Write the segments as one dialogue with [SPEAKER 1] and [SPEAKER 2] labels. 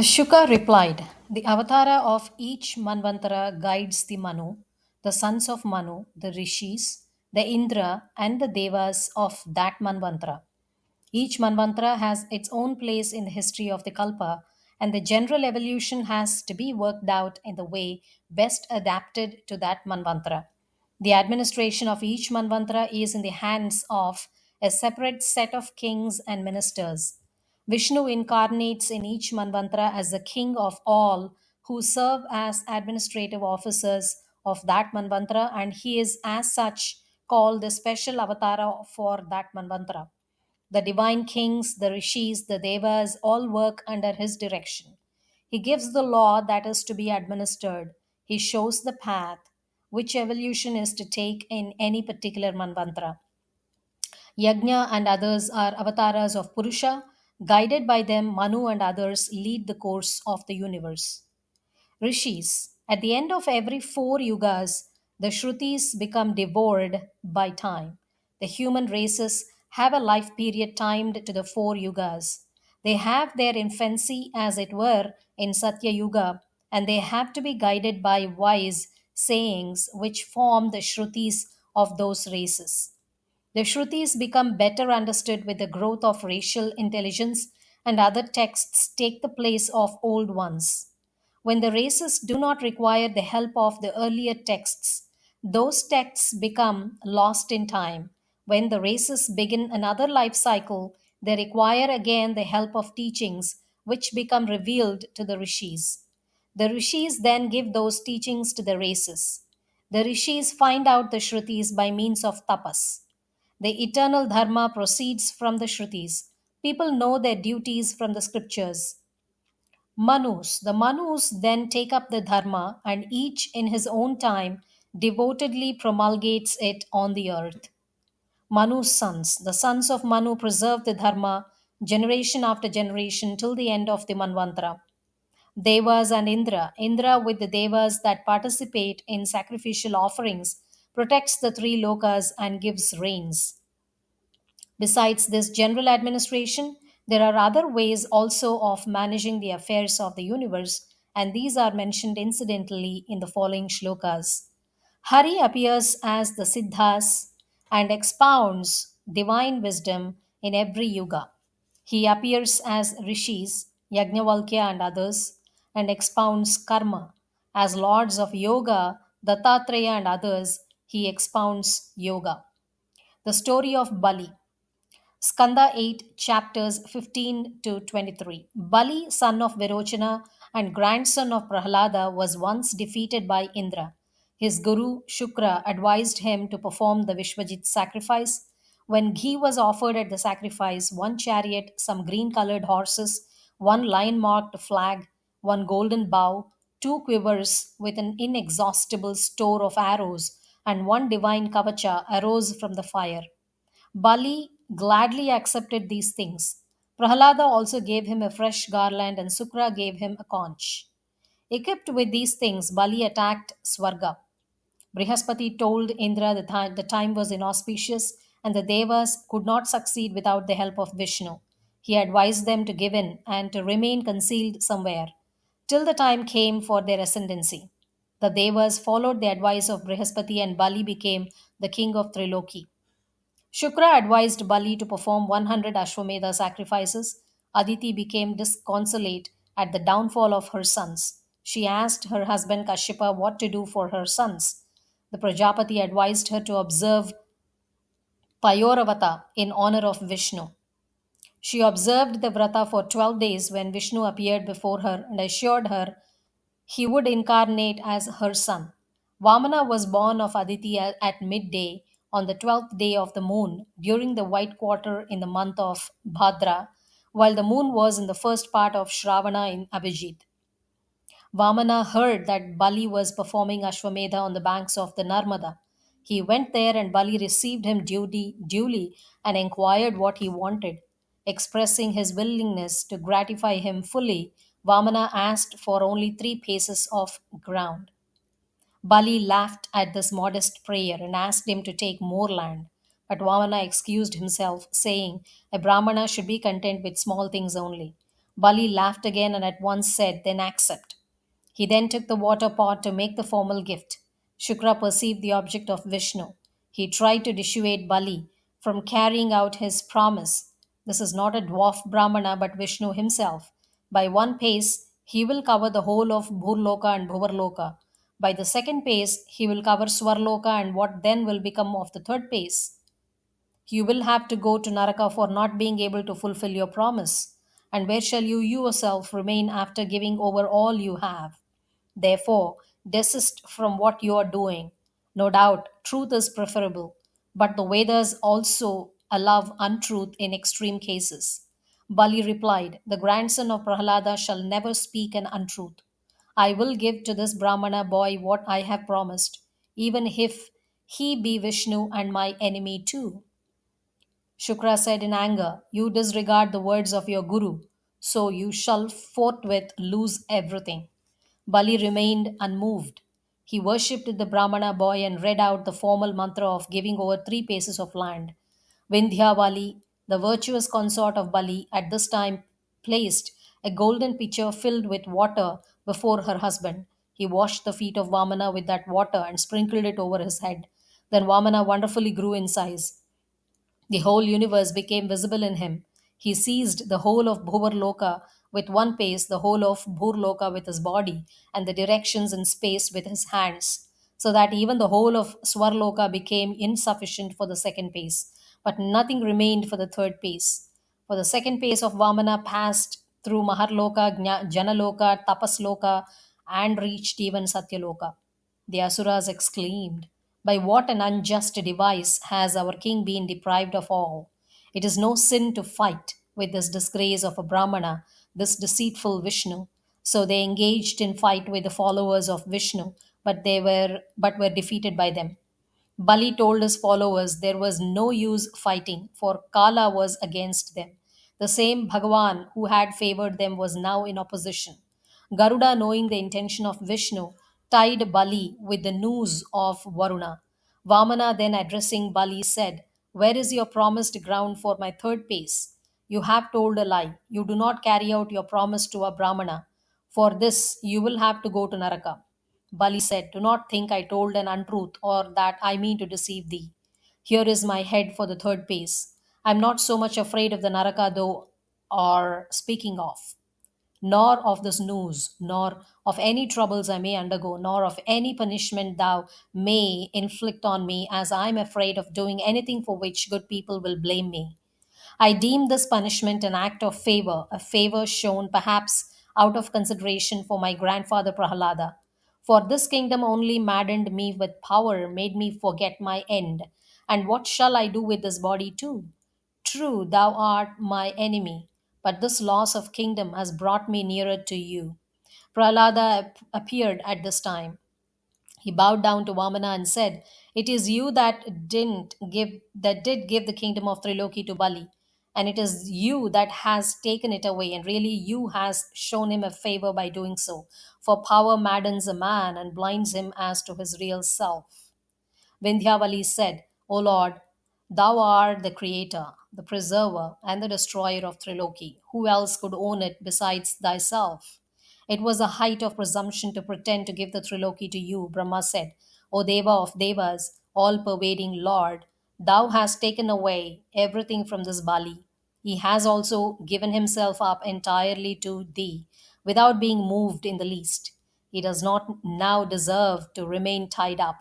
[SPEAKER 1] Shuka replied, "The avatara of each Manvantara guides the Manu, the sons of Manu, the Rishis, the Indra, and the Devas of that Manvantara. Each Manvantara has its own place in the history of the Kalpa, and the general evolution has to be worked out in the way best adapted to that Manvantara. The administration of each Manvantara is in the hands of a separate set of kings and ministers. Vishnu incarnates in each Manvantara as the king of all who serve as administrative officers of that Manvantara, and he is as such called the special avatara for that Manvantara. The divine kings, the rishis, the devas all work under his direction. He gives the law that is to be administered. He shows the path which evolution is to take in any particular manvantara. Yajna and others are avatars of Purusha. Guided by them, Manu and others lead the course of the universe. Rishis. At the end of every 4 yugas, the Shrutis become devoured by time. The human races have a life period timed to the 4 yugas. They have their infancy, as it were, in Satya Yuga, and they have to be guided by wise sayings which form the Shrutis of those races. The Shrutis become better understood with the growth of racial intelligence, and other texts take the place of old ones. When the races do not require the help of the earlier texts, those texts become lost in time. When the races begin another life cycle, they require again the help of teachings which become revealed to the rishis. The rishis then give those teachings to the races. The rishis find out the shrutis by means of tapas. The eternal dharma proceeds from the shrutis. People know their duties from the scriptures. The Manus then take up the dharma and each in his own time devotedly promulgates it on the earth. Manu's sons, the sons of Manu, preserve the dharma generation after generation till the end of the Manvantara. Devas and Indra with the Devas that participate in sacrificial offerings, protects the 3 lokas and gives rains. Besides this general administration, there are other ways also of managing the affairs of the universe, and these are mentioned incidentally in the following shlokas. Hari appears as the Siddhas and expounds divine wisdom in every yuga. He appears as rishis, Yajnavalkya and others, and expounds karma. As lords of yoga, Dattatreya and others, he expounds yoga. The story of Bali. Skanda 8, chapters 15 to 23. Bali, son of Virochana and grandson of Prahlada, was once defeated by Indra. His guru Shukra advised him to perform the Vishwajit sacrifice. When ghee was offered at the sacrifice, one chariot, some green colored horses, one lion marked flag, one golden bow, 2 quivers with an inexhaustible store of arrows, and one divine kavacha arose from the fire. Bali gladly accepted these things. Prahlada also gave him a fresh garland, and Sukra gave him a conch. Equipped with these things, Bali attacked Swarga. Brihaspati told Indra that the time was inauspicious and the Devas could not succeed without the help of Vishnu. He advised them to give in and to remain concealed somewhere till the time came for their ascendancy. The Devas followed the advice of Brihaspati, and Bali became the king of Triloki. Shukra advised Bali to perform 100 Ashwamedha sacrifices. Aditi became disconsolate at the downfall of her sons. She asked her husband Kashyapa what to do for her sons. The Prajapati advised her to observe Payoravata in honor of Vishnu. She observed the vrata for 12 days when Vishnu appeared before her and assured her he would incarnate as her son. Vamana was born of Aditi at midday on the 12th day of the moon during the white quarter in the month of Bhadra, while the moon was in the first part of Shravana in Abhijit. Vamana heard that Bali was performing Ashwamedha on the banks of the Narmada. He went there and Bali received him duly and inquired what he wanted. Expressing his willingness to gratify him fully, Vamana asked for only 3 paces of ground. Bali laughed at this modest prayer and asked him to take more land. But Vamana excused himself, saying, a Brahmana should be content with small things only. Bali laughed again and at once said, "Then accept." He then took the water pot to make the formal gift. Shukra perceived the object of Vishnu. He tried to dissuade Bali from carrying out his promise. This is not a dwarf Brahmana but Vishnu himself. By one pace, he will cover the whole of Bhurloka and Bhuvarloka. By the second pace, he will cover Swarloka and what then will become of the third pace. You will have to go to Naraka for not being able to fulfill your promise. And where shall you yourself remain after giving over all you have? Therefore, desist from what you are doing. No doubt, truth is preferable, but the Vedas also allow untruth in extreme cases. Bali replied, "The grandson of Prahlada shall never speak an untruth. I will give to this Brahmana boy what I have promised, even if he be Vishnu and my enemy too." Shukra said in anger, "You disregard the words of your guru, so you shall forthwith lose everything." Bali remained unmoved. He worshipped the Brahmana boy and read out the formal mantra of giving over three paces of land. Vindhyavali, the virtuous consort of Bali, at this time placed a golden pitcher filled with water before her husband. He washed the feet of Vamana with that water and sprinkled it over his head. Then Vamana wonderfully grew in size. The whole universe became visible in him. He seized the whole of Bhuvarloka with one pace, the whole of Bhurloka with his body, and the directions in space with his hands, so that even the whole of Swarloka became insufficient for the second pace. But nothing remained for the third pace. For the second pace of Vamana passed through Maharloka, Janaloka, Tapasloka, and reached even Satyaloka. The Asuras exclaimed, "By what an unjust device has our king been deprived of all! It is no sin to fight with this disgrace of a Brahmana, this deceitful Vishnu." So they engaged in fight with the followers of Vishnu, but were defeated by them. Bali told his followers there was no use fighting, for Kala was against them. The same Bhagavan who had favored them was now in opposition. Garuda, knowing the intention of Vishnu, tied Bali with the noose of Varuna. Vamana, then addressing Bali, said, "Where is your promised ground for my third pace? You have told a lie. You do not carry out your promise to a Brahmana. For this, you will have to go to Naraka." Bali said, "Do not think I told an untruth or that I mean to deceive thee. Here is my head for the third pace. I am not so much afraid of the Naraka though or speaking of, nor of this news, nor of any troubles I may undergo, nor of any punishment thou may inflict on me, as I am afraid of doing anything for which good people will blame me. I deem this punishment an act of favor, a favor shown perhaps out of consideration for my grandfather Prahalada. For this kingdom only maddened me with power, made me forget my end. And what shall I do with this body too? True, thou art my enemy, but this loss of kingdom has brought me nearer to you. Prahlada appeared at this time. He bowed down to Vamana and said, "It is you that did give the kingdom of Triloki to Bali, and it is you that has taken it away, and really you has shown him a favor by doing so. For power maddens a man and blinds him as to his real self." Vindhyavali said, "O Lord, thou art the creator, the preserver, and the destroyer of Triloki. Who else could own it besides thyself?" "It was a height of presumption to pretend to give the Triloki to you," Brahma said. "O Deva of Devas, all pervading Lord, thou hast taken away everything from this Bali. He has also given himself up entirely to thee, without being moved in the least. He does not now deserve to remain tied up."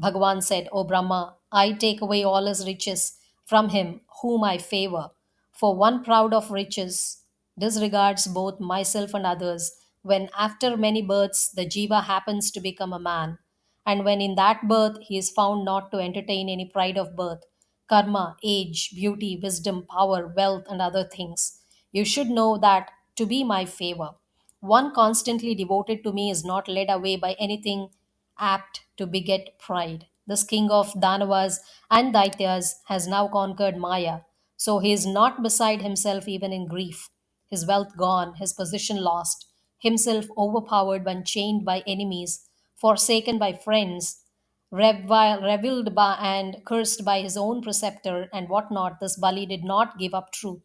[SPEAKER 1] Bhagavan said, "O Brahma, I take away all his riches from him whom I favor. For one proud of riches disregards both myself and others, when after many births the jiva happens to become a man, and when in that birth he is found not to entertain any pride of birth, karma, age, beauty, wisdom, power, wealth, and other things. You should know that to be my favor. One constantly devoted to me is not led away by anything apt to beget pride. This king of Danavas and Daityas has now conquered Maya, so he is not beside himself even in grief. His wealth gone, his position lost, himself overpowered and chained by enemies, forsaken by friends, reviled by and cursed by his own preceptor and what not, this Bali did not give up truth.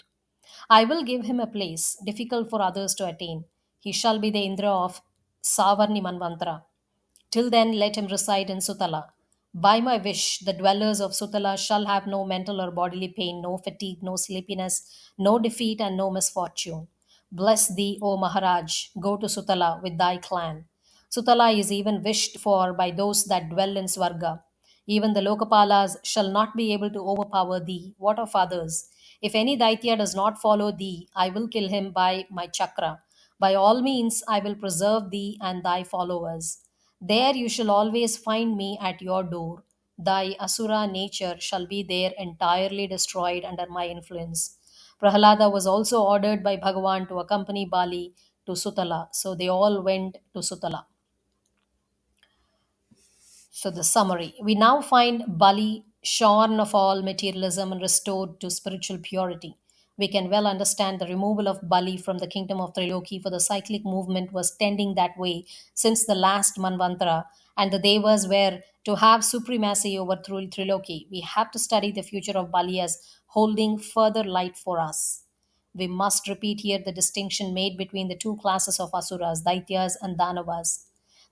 [SPEAKER 1] I will give him a place difficult for others to attain. He shall be the Indra of Savarni Manvantara. Till then, let him reside in Sutala. By my wish, the dwellers of Sutala shall have no mental or bodily pain, no fatigue, no sleepiness, no defeat, and no misfortune. Bless thee, O Maharaj, go to Sutala with thy clan. Sutala is even wished for by those that dwell in Swarga. Even the Lokapalas shall not be able to overpower thee. What of others? If any Daitya does not follow thee, I will kill him by my chakra. By all means, I will preserve thee and thy followers. There you shall always find me at your door. Thy asura nature shall be there entirely destroyed under my influence. Prahalada was also ordered by Bhagavan to accompany Bali to Sutala, so they all went to Sutala. So, the summary, we now find Bali shorn of all materialism and restored to spiritual purity. We can well understand the removal of Bali from the kingdom of Triloki, for the cyclic movement was tending that way since the last Manvantara, and the Devas were to have supremacy over Triloki. We have to study the future of Bali as holding further light for us. We must repeat here the distinction made between the two classes of asuras, Daityas and Danavas.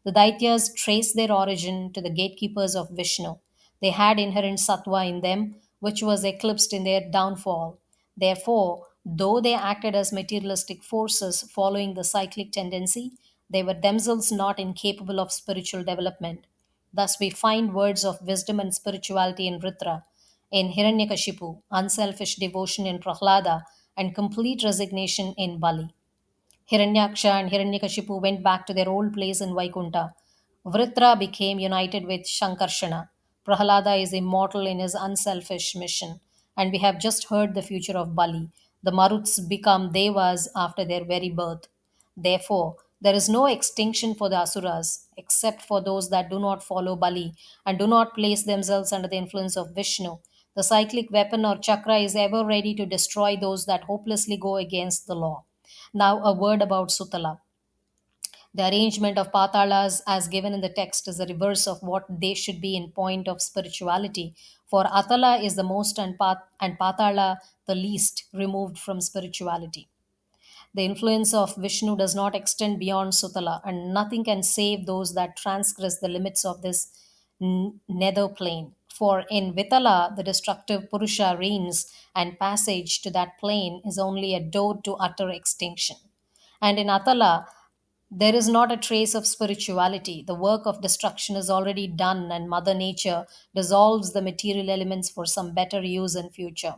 [SPEAKER 1] The Daityas trace their origin to the gatekeepers of Vishnu. They had inherent sattva in them, which was eclipsed in their downfall. Therefore, though they acted as materialistic forces following the cyclic tendency, they were themselves not incapable of spiritual development. Thus, we find words of wisdom and spirituality in Vritra, in Hiranyakashipu, unselfish devotion in Prahlada, and complete resignation in Bali. Hiranyaksha and Hiranyakashipu went back to their old place in Vaikunta. Vritra became united with Shankarshana. Prahalada is immortal in his unselfish mission. And we have just heard the future of Bali. The Maruts become Devas after their very birth. Therefore, there is no extinction for the Asuras except for those that do not follow Bali and do not place themselves under the influence of Vishnu. The cyclic weapon or chakra is ever ready to destroy those that hopelessly go against the law. Now, a word about Sutala. The arrangement of Patalas, as given in the text, is the reverse of what they should be in point of spirituality. For Atala is the most and Patala the least removed from spirituality. The influence of Vishnu does not extend beyond Sutala, and nothing can save those that transgress the limits of this nether plane. For in Vitala, the destructive Purusha reigns, and passage to that plane is only a door to utter extinction. And in Atala, there is not a trace of spirituality. The work of destruction is already done, and Mother Nature dissolves the material elements for some better use in future.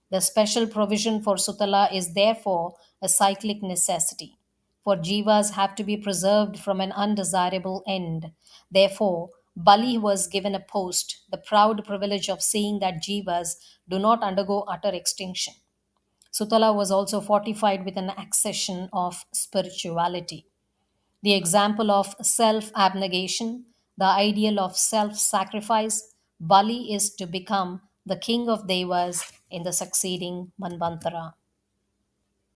[SPEAKER 1] The special provision for Sutala is therefore a cyclic necessity. For jivas have to be preserved from an undesirable end. Therefore, Bali was given a post, the proud privilege of seeing that jivas do not undergo utter extinction. Sutala was also fortified with an accession of spirituality. The example of self abnegation, the ideal of self sacrifice, Bali is to become the king of Devas in the succeeding Manvantara.